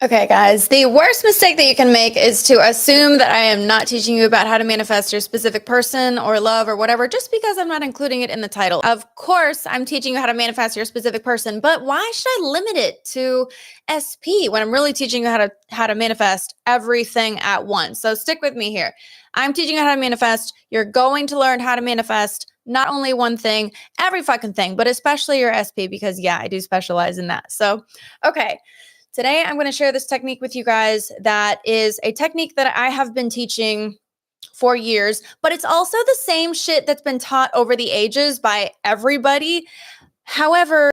Okay, guys, the worst mistake that you can make is to assume that I am not teaching you about how to manifest your specific person or love or whatever just because I'm not including it in the title. Of course, I'm teaching you how to manifest your specific person, but why should I limit it to SP when I'm really teaching you how to manifest everything at once? So stick with me here. I'm teaching you how to manifest. You're going to learn how to manifest not only one thing, every fucking thing, but especially your SP because yeah, I do specialize in that. So, okay. Today, I'm going to share this technique with you guys that is a technique that I have been teaching for years, but it's also the same shit that's been taught over the ages by everybody. However,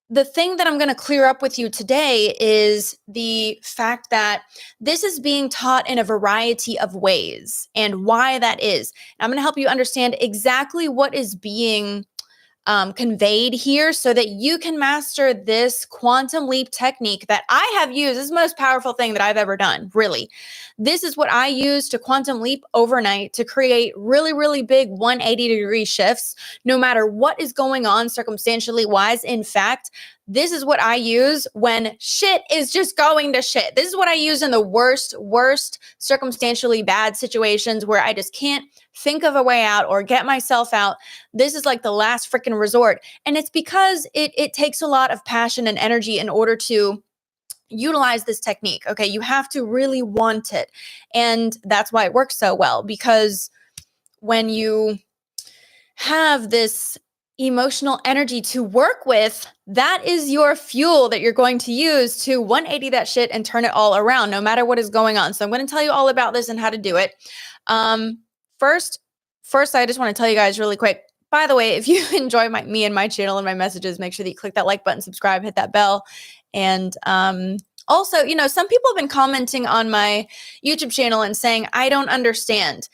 the thing that I'm going to clear up with you today is the fact that this is being taught in a variety of ways and why that is. I'm going to help you understand exactly what is being conveyed here so that you can master this quantum leap technique that I have used. This is the most powerful thing that I've ever done, really. This is what I use to quantum leap overnight to create really, really big 180-degree shifts, no matter what is going on circumstantially wise. In fact, this is what I use when shit is just going to shit. This is what I use in the worst circumstantially bad situations where I just can't think of a way out or get myself out. This is like the last freaking resort. And it's because it takes a lot of passion and energy in order to utilize this technique. Okay. You have to really want it. And that's why it works so well, because when you have this emotional energy to work with, that is your fuel that you're going to use to 180 that shit and turn it all around, no matter what is going on. So I'm going to tell you all about this and how to do it. First, I just want to tell you guys really quick. By the way, if you enjoy me and my channel and my messages, make sure that you click that like button, subscribe, hit that bell. And also, some people have been commenting on my YouTube channel and saying, I don't understand.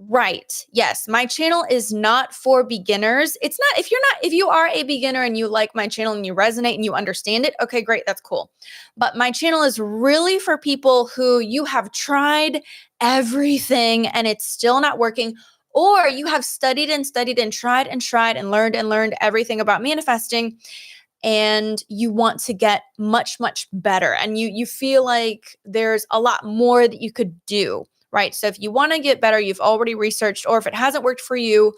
Right. Yes. My channel is not for beginners. It's not, if you are a beginner and you like my channel and you resonate and you understand it, okay, great. That's cool. But my channel is really for people who you have tried everything and it's still not working, or you have studied and tried and learned everything about manifesting, and you want to get much better, and you feel like there's a lot more that you could do. Right. So if you want to get better, you've already researched, or if it hasn't worked for you,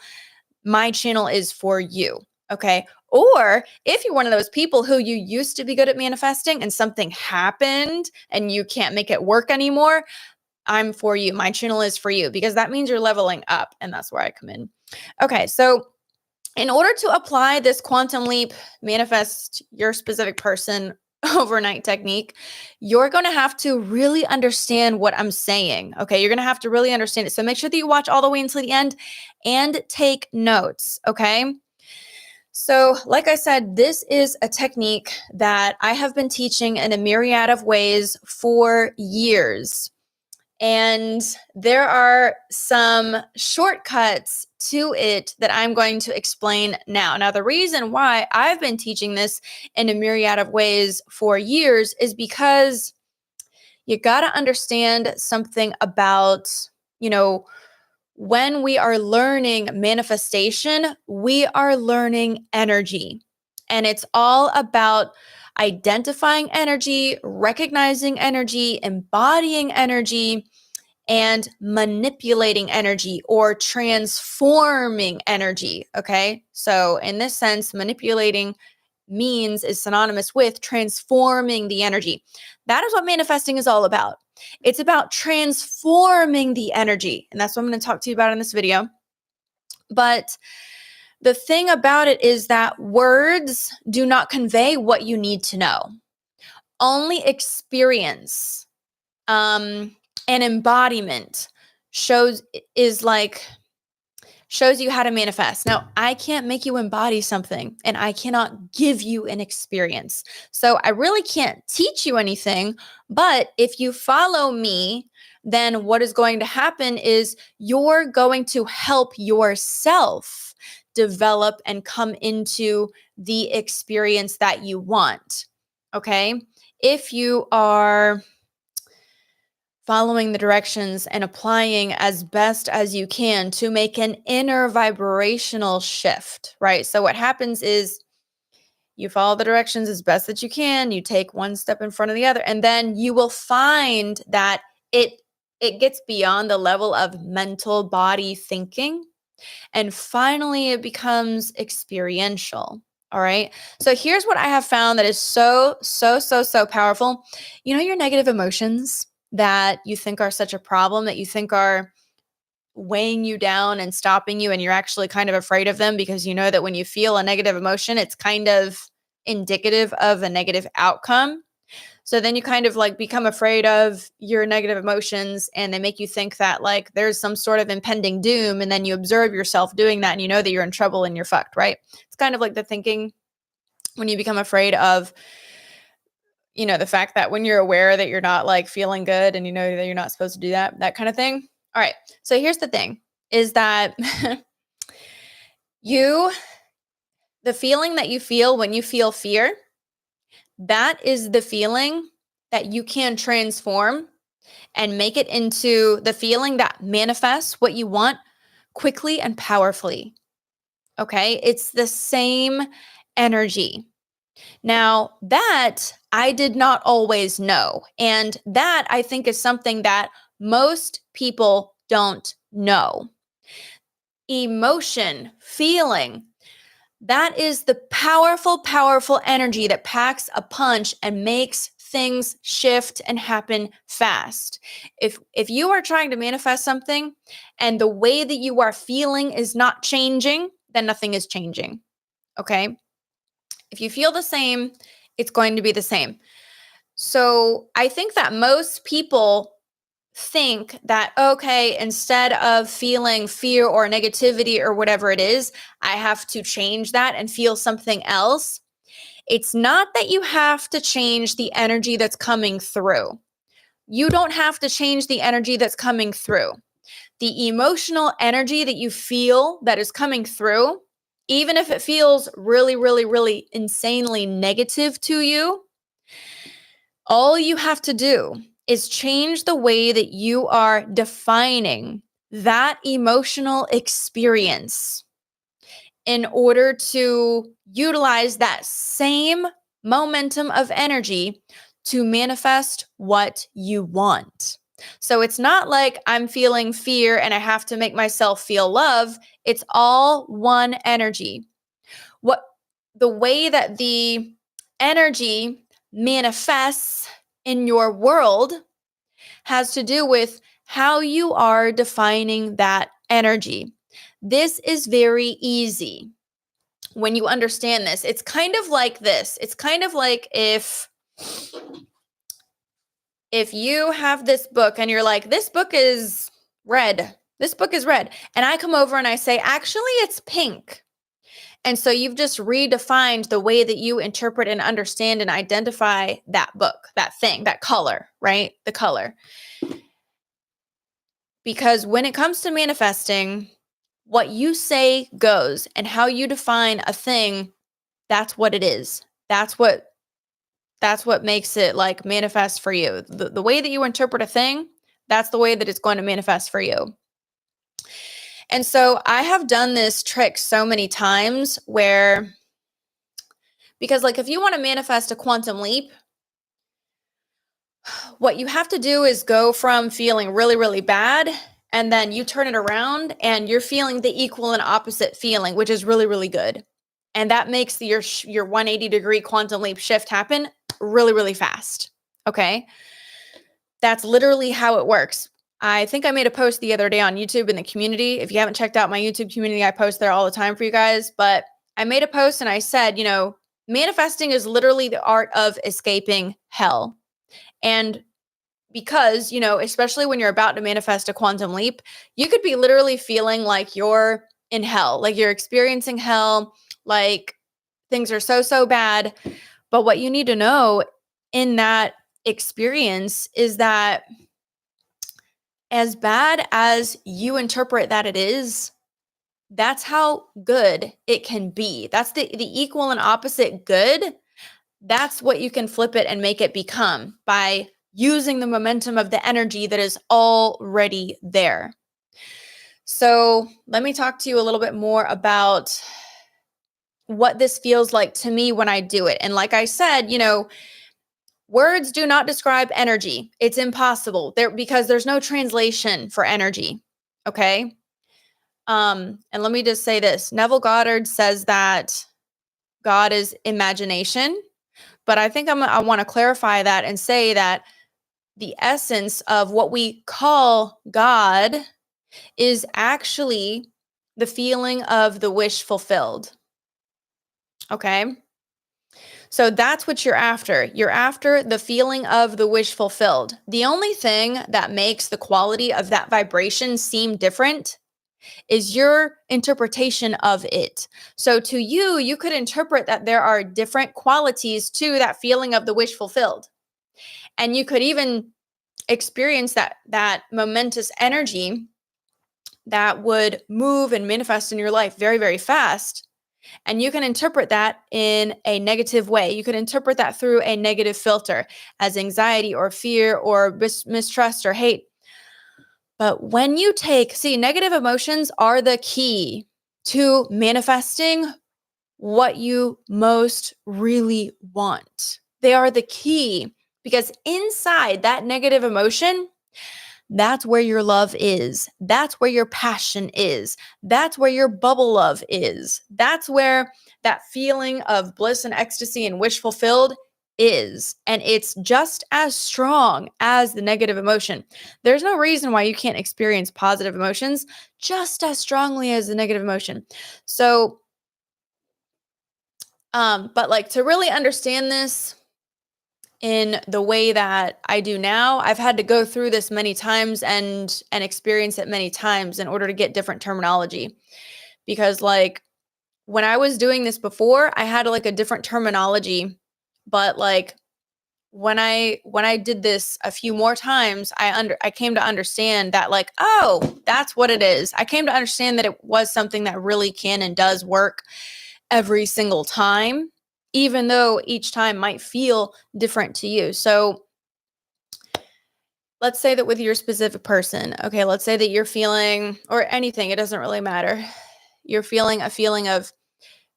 my channel is for you. Okay. Or if you're one of those people who you used to be good at manifesting and something happened and you can't make it work anymore, I'm for you. My channel is for you, because that means you're leveling up, and that's where I come in. Okay. So in order to apply this quantum leap, manifest your specific person overnight technique, you're going to have to really understand what I'm saying. Okay. You're going to have to really understand it. So make sure that you watch all the way until the end and take notes. Okay. So, like I said, this is a technique that I have been teaching in a myriad of ways for years. And there are some shortcuts to it that I'm going to explain now. Now, the reason why I've been teaching this in a myriad of ways for years is because you got to understand something about, when we are learning manifestation, we are learning energy. And it's all about identifying energy, recognizing energy, embodying energy, and manipulating energy or transforming energy. Okay. So in this sense, manipulating is synonymous with transforming the energy. That is what manifesting is all about. It's about transforming the energy. And that's what I'm going to talk to you about in this video. But the thing about it is that words do not convey what you need to know. Only experience and embodiment shows you how to manifest. Now, I can't make you embody something, and I cannot give you an experience. So I really can't teach you anything, but if you follow me, then what is going to happen is you're going to help yourself develop and come into the experience that you want. Okay? If you are following the directions and applying as best as you can to make an inner vibrational shift, right? So what happens is You follow the directions as best that you can. You take one step in front of the other, and then you will find that it gets beyond the level of mental body thinking, and finally it becomes experiential. All right. So here's what I have found that is so powerful. You know, your negative emotions that you think are such a problem, that you think are weighing you down and stopping you, and you're actually kind of afraid of them because you know that when you feel a negative emotion, it's kind of indicative of a negative outcome. So then you kind of like become afraid of your negative emotions, and they make you think that like there's some sort of impending doom. And then you observe yourself doing that and you know that you're in trouble and you're fucked, right? It's kind of like the thinking when you become afraid of, you know, the fact that when you're aware that you're not like feeling good and you know that you're not supposed to do that, that kind of thing. All right. So here's the thing is that you, the feeling that you feel when you feel fear, that is the feeling that you can transform and make it into the feeling that manifests what you want quickly and powerfully. Okay. It's the same energy. Now, that I did not always know. And that I think is something that most people don't know. Emotion, feeling, that is the powerful energy that packs a punch and makes things shift and happen fast. If you are trying to manifest something and the way that you are feeling is not changing, then nothing is changing. Okay? If you feel the same, it's going to be the same. So I think that most people think that, okay, instead of feeling fear or negativity or whatever it is, I have to change that and feel something else. It's not that you have to change the energy that's coming through. You don't have to change the energy that's coming through. The emotional energy that you feel that is coming through, even if it feels really insanely negative to you, all you have to do is change the way that you are defining that emotional experience in order to utilize that same momentum of energy to manifest what you want. So it's not like I'm feeling fear and I have to make myself feel love. It's all one energy. What the way that the energy manifests in your world has to do with how you are defining that energy. This is very easy when you understand this. It's kind of like this. It's kind of like if you have this book and you're like, this book is red. This book is red. And I come over and I say, actually, it's pink. And so you've just redefined the way that you interpret and understand and identify that book, that thing, that color, right? The color. Because when it comes to manifesting, what you say goes, and how you define a thing, that's what it is. That's what makes it like manifest for you. The way that you interpret a thing, that's the way that it's going to manifest for you. And so I have done this trick so many times where, because like if you want to manifest a quantum leap, what you have to do is go from feeling really bad, and then you turn it around and you're feeling the equal and opposite feeling, which is really good. And that makes your 180-degree quantum leap shift happen really fast. Okay? That's literally how it works. I think I made a post the other day on YouTube in the community. If you haven't checked out my YouTube community, I post there all the time for you guys. But I made a post and I said, you know, manifesting is literally the art of escaping hell. And because, you know, especially when you're about to manifest a quantum leap, you could be literally feeling like you're in hell, like you're experiencing hell, like things are so bad. But what you need to know in that experience is that as bad as you interpret that it is, that's how good it can be. That's the equal and opposite good. That's what you can flip it and make it become by using the momentum of the energy that is already there. So let me talk to you a little bit more about what this feels like to me when I do it. And like I said, words do not describe energy. It's impossible because there's no translation for energy. Okay. And let me just say this. Neville Goddard says that God is imagination, but I think I want to clarify that and say that the essence of what we call God is actually the feeling of the wish fulfilled. Okay. So that's what you're after. You're after the feeling of the wish fulfilled. The only thing that makes the quality of that vibration seem different is your interpretation of it. So to you, you could interpret that there are different qualities to that feeling of the wish fulfilled. And you could even experience that momentous energy that would move and manifest in your life very, very fast. And you can interpret that in a negative way. You could interpret that through a negative filter as anxiety or fear or mistrust or hate. But when you negative emotions are the key to manifesting what you most really want. They are the key because inside that negative emotion, that's where your love is. That's where your passion is. That's where your bubble love is. That's where that feeling of bliss and ecstasy and wish fulfilled is. And it's just as strong as the negative emotion. There's no reason why you can't experience positive emotions just as strongly as the negative emotion. So, but like to really understand this, in the way that I do now, I've had to go through this many times and experience it many times in order to get different terminology. Because like when I was doing this before, I had like a different terminology, but like when I did this a few more times, I came to understand that like, oh, that's what it is. I came to understand that it was something that really can and does work every single time, even though each time might feel different to you. So let's say that with your specific person, okay, let's say that you're feeling, or anything, it doesn't really matter. You're feeling a feeling of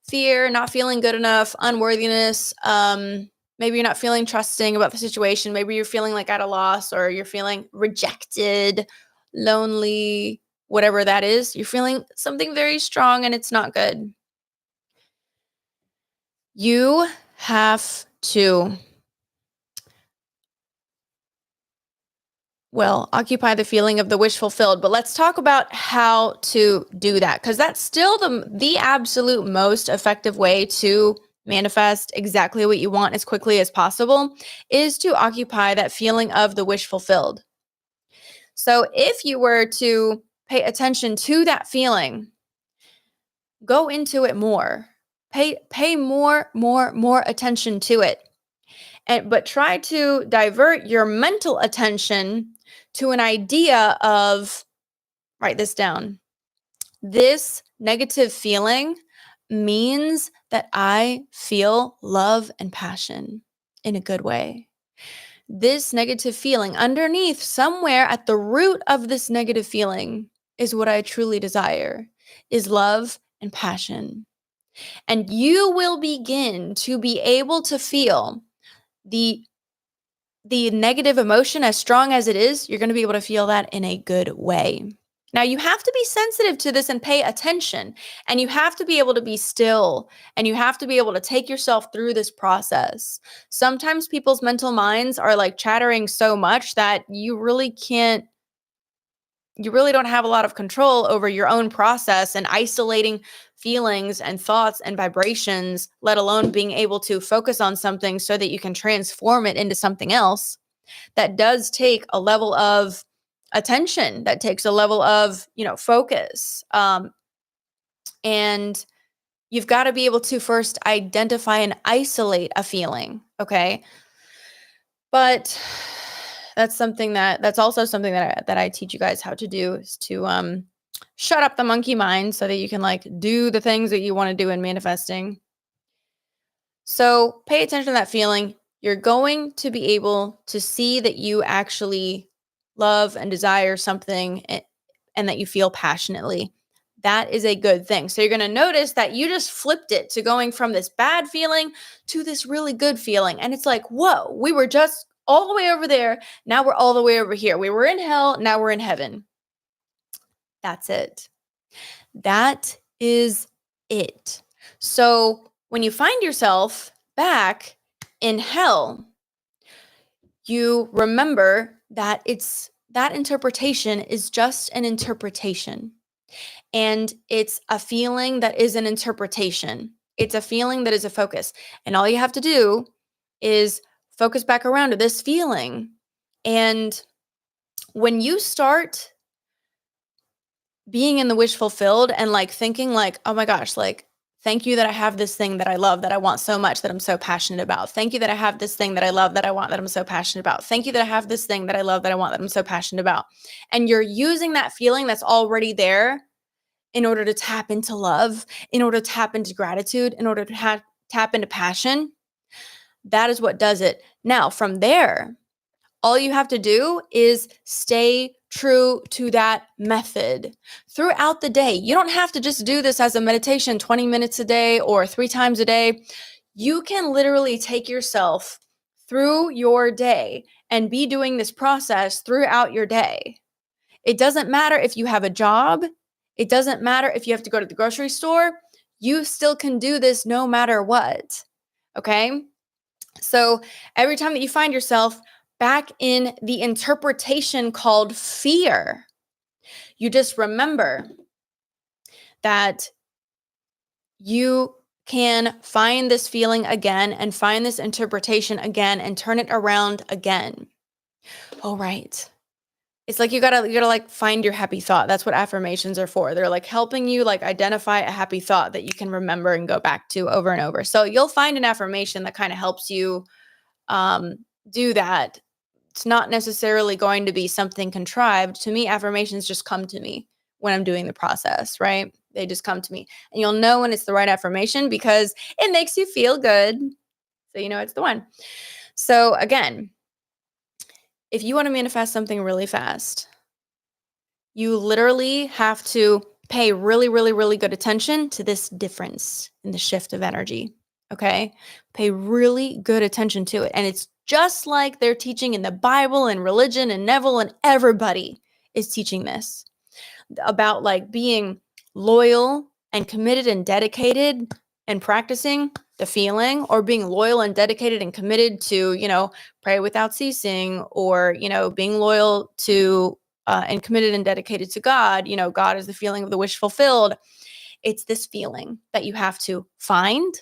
fear, not feeling good enough, unworthiness. Maybe you're not feeling trusting about the situation. Maybe you're feeling like at a loss, or you're feeling rejected, lonely, whatever that is. You're feeling something very strong and it's not good. You have to, occupy the feeling of the wish fulfilled. But let's talk about how to do that, because that's still the absolute most effective way to manifest exactly what you want as quickly as possible, is to occupy that feeling of the wish fulfilled. So if you were to pay attention to that feeling, go into it more. Pay more attention to it. But try to divert your mental attention to an idea of, write this down. This negative feeling means that I feel love and passion in a good way. This negative feeling, underneath, somewhere at the root of this negative feeling, is what I truly desire, is love and passion. And you will begin to be able to feel the negative emotion, as strong as it is, you're going to be able to feel that in a good way. Now, you have to be sensitive to this and pay attention, and you have to be able to be still, and you have to be able to take yourself through this process. Sometimes people's mental minds are like chattering so much that you really don't have a lot of control over your own process and isolating feelings and thoughts and vibrations, let alone being able to focus on something so that you can transform it into something else. That does take a level of attention, that takes a level of, focus. And you've got to be able to first identify and isolate a feeling. Okay. But that's also something that I teach you guys how to do, is to shut up the monkey mind so that you can like do the things that you want to do in manifesting. So pay attention to that feeling. You're going to be able to see that you actually love and desire something, and that you feel passionately. that is a good thing. So you're going to notice that you just flipped it to going from this bad feeling to this really good feeling. And it's like, whoa, we were just all the way over there. Now we're all the way over here. We were in hell. Now we're in heaven. That's it. That is it. So when you find yourself back in hell, you remember that that interpretation is just an interpretation. And it's a feeling that is an interpretation. It's a feeling that is a focus. And all you have to do is focus back around to this feeling. And when you start being in the wish fulfilled and like thinking like, oh my gosh, like, thank you that I have this thing that I love, that I want so much, that I'm so passionate about. Thank you that I have this thing that I love, that I want, that I'm so passionate about. Thank you that I have this thing that I love, that I want, that I'm so passionate about. And you're using that feeling that's already there in order to tap into love, in order to tap into gratitude, in order to tap into passion. That is what does it. Now, from there, all you have to do is stay true to that method throughout the day. You don't have to just do this as a meditation 20 minutes a day or 3 times a day. You can literally take yourself through your day and be doing this process throughout your day. It doesn't matter if you have a job. It doesn't matter if you have to go to the grocery store. You still can do this no matter what. Okay? So every time that you find yourself back in the interpretation called fear, you just remember that you can find this feeling again and find this interpretation again and turn it around again. Oh, right. It's like you gotta like find your happy thought. That's what affirmations are for. They're like helping you like identify a happy thought that you can remember and go back to over and over. So you'll find an affirmation that kind of helps you do that. It's not necessarily going to be something contrived. To me, affirmations just come to me when I'm doing the process, right? They just come to me. And you'll know when it's the right affirmation because it makes you feel good. So you know it's the one. So again, if you want to manifest something really fast, you literally have to pay really, really, really good attention to this difference in the shift of energy. Okay? Pay really good attention to it. And it's just like they're teaching in the Bible and religion and Neville and everybody is teaching this about like being loyal and committed and dedicated and practicing the feeling, or being loyal and dedicated and committed to, pray without ceasing, or, being loyal to and committed and dedicated to God. God is the feeling of the wish fulfilled. It's this feeling that you have to find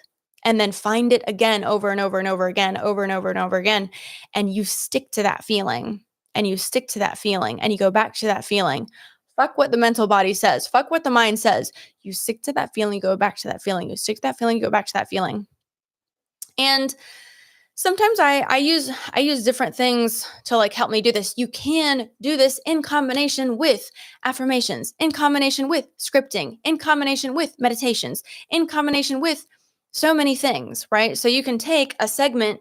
and then find it again over and over and over again, over and over and over again. And you stick to that feeling and you stick to that feeling and you go back to that feeling. Fuck what the mental body says. Fuck what the mind says. You stick to that feeling, you go back to that feeling. You stick to that feeling, you go back to that feeling. And sometimes I use different things to like help me do this. You can do this in combination with affirmations, in combination with scripting, in combination with meditations, in combination with so many things, right? So you can take a segment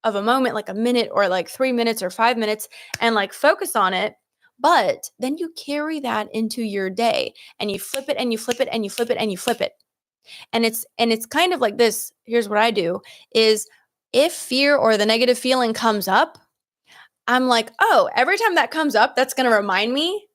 of a moment, like a minute or like 3 minutes or 5 minutes, and like focus on it. But then you carry that into your day and you flip it and you flip it and you flip it and you flip it. And it's kind of like this. Here's what I do is, if fear or the negative feeling comes up, I'm like, oh, every time that comes up, that's going to remind me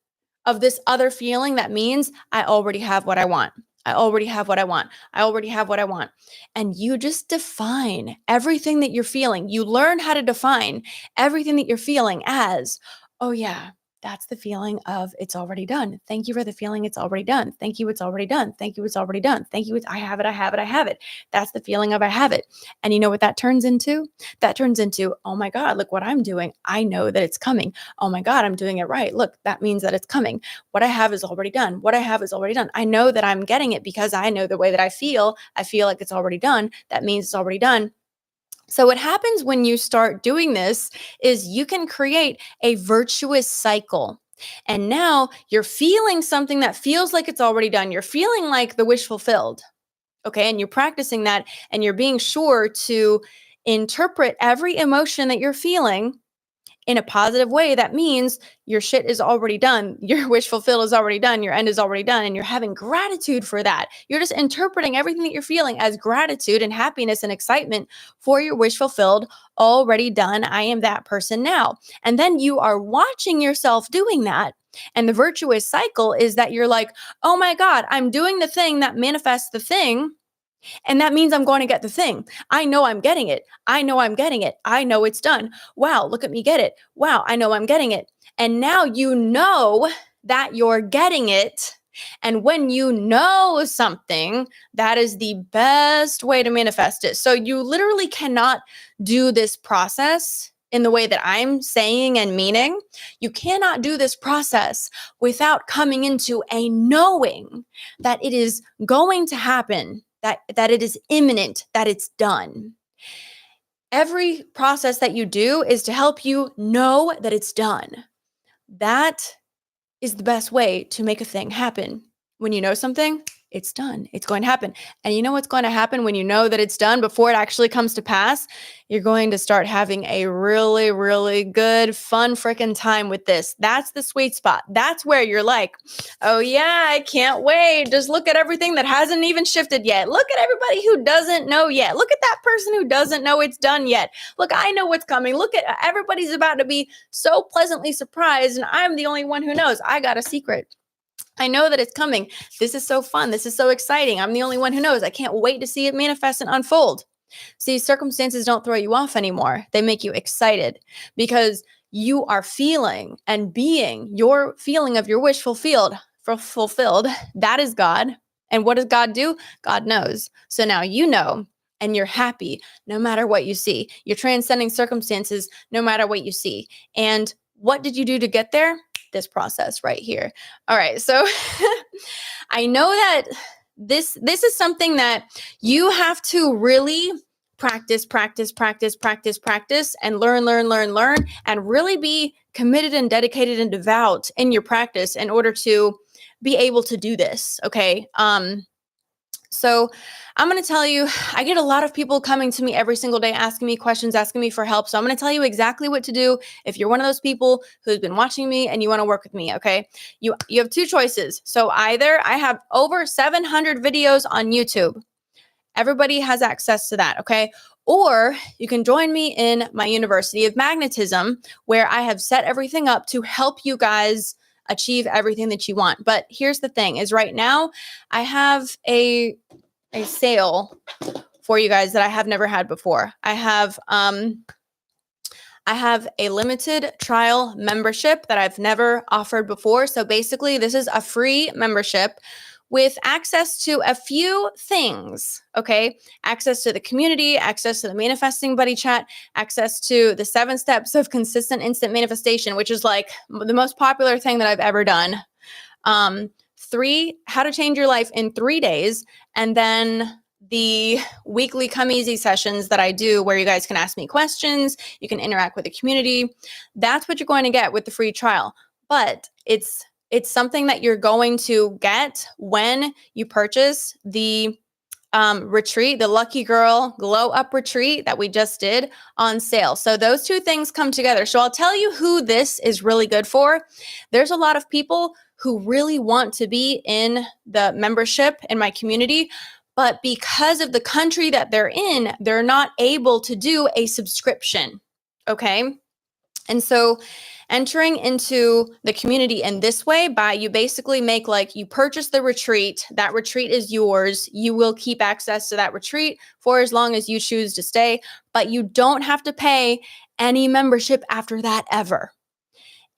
of this other feeling. That means I already have what I want. I already have what I want. I already have what I want. And you just define everything that you're feeling. You learn how to define everything that you're feeling as, oh yeah, that's the feeling of it's already done. Thank you for the feeling it's already done. Thank you, it's already done. Thank you, it's already done. Thank you, it's I have it, I have it, I have it. That's the feeling of I have it. And you know what that turns into? That turns into, oh my God, look what I'm doing. I know that it's coming. Oh my God, I'm doing it right. Look, that means that it's coming. What I have is already done. What I have is already done. I know that I'm getting it because I know the way that I feel like it's already done. That means it's already done. So what happens when you start doing this is you can create a virtuous cycle. And now you're feeling something that feels like it's already done. You're feeling like the wish fulfilled. Okay. And you're practicing that and you're being sure to interpret every emotion that you're feeling in a positive way, that means your shit is already done. Your wish fulfilled is already done. Your end is already done. And you're having gratitude for that. You're just interpreting everything that you're feeling as gratitude and happiness and excitement for your wish fulfilled, already done. I am that person now. And then you are watching yourself doing that. And the virtuous cycle is that you're like, oh my God, I'm doing the thing that manifests the thing. And that means I'm going to get the thing. I know I'm getting it. I know I'm getting it. I know it's done. Wow, look at me get it. Wow, I know I'm getting it. And now you know that you're getting it. And when you know something, that is the best way to manifest it. So you literally cannot do this process in the way that I'm saying and meaning. You cannot do this process without coming into a knowing that it is going to happen, that it is imminent, that it's done. Every process that you do is to help you know that it's done. That is the best way to make a thing happen. When you know something, it's done. It's going to happen. And you know what's going to happen when you know that it's done before it actually comes to pass? You're going to start having a really, really good, fun freaking time with this. That's the sweet spot. That's where you're like, oh yeah, I can't wait. Just look at everything that hasn't even shifted yet. Look at everybody who doesn't know yet. Look at that person who doesn't know it's done yet. Look, I know what's coming. Look at everybody's about to be so pleasantly surprised, and I'm the only one who knows. I got a secret. I know that it's coming. This is so fun. This is so exciting. I'm the only one who knows. I can't wait to see it manifest and unfold. See, circumstances don't throw you off anymore. They make you excited because you are feeling and being your feeling of your wish fulfilled. That is God. And what does God do? God knows. So now you know, and you're happy no matter what you see. You're transcending circumstances no matter what you see. And what did you do to get there? This process right here. All right. So I know that this is something that you have to really practice and learn and really be committed and dedicated and devout in your practice in order to be able to do this. Okay. So I'm going to tell you, I get a lot of people coming to me every single day, asking me questions, asking me for help. So I'm going to tell you exactly what to do if you're one of those people who's been watching me and you want to work with me. Okay. You have two choices. So either I have over 700 videos on YouTube. Everybody has access to that. Okay. Or you can join me in my University of Magnetism, where I have set everything up to help you guys achieve everything that you want. But here's the thing is right now I have a sale for you guys that I have never had before. I have a limited trial membership that I've never offered before. So basically this is a free membership with access to a few things, okay? Access to the community, access to the Manifesting Buddy chat, access to the 7 steps of consistent instant manifestation, which is like the most popular thing that I've ever done. 3, how to change your life in 3 days, and then the weekly Come Easy sessions that I do where you guys can ask me questions, you can interact with the community. That's what you're going to get with the free trial. But it's something that you're going to get when you purchase the retreat, the Lucky Girl Glow Up Retreat that we just did on sale. So those two things come together. So I'll tell you who this is really good for. There's a lot of people who really want to be in the membership in my community, but because of the country that they're in, they're not able to do a subscription. Okay. And so entering into the community in this way, by you basically make like you purchase the retreat, that retreat is yours. You will keep access to that retreat for as long as you choose to stay, but you don't have to pay any membership after that ever.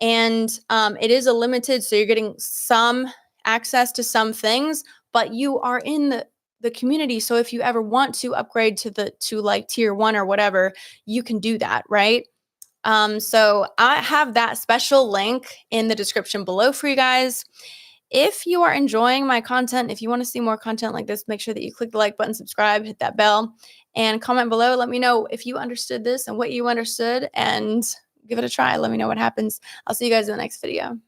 And it is a limited, so you're getting some access to some things, but you are in the community. So if you ever want to upgrade to like tier 1 or whatever, you can do that, right? So I have that special link in the description below for you guys. If you are enjoying my content, if you want to see more content like this, make sure that you click the like button, subscribe, hit that bell, and comment below. Let me know if you understood this and what you understood, and give it a try. Let me know what happens. I'll see you guys in the next video.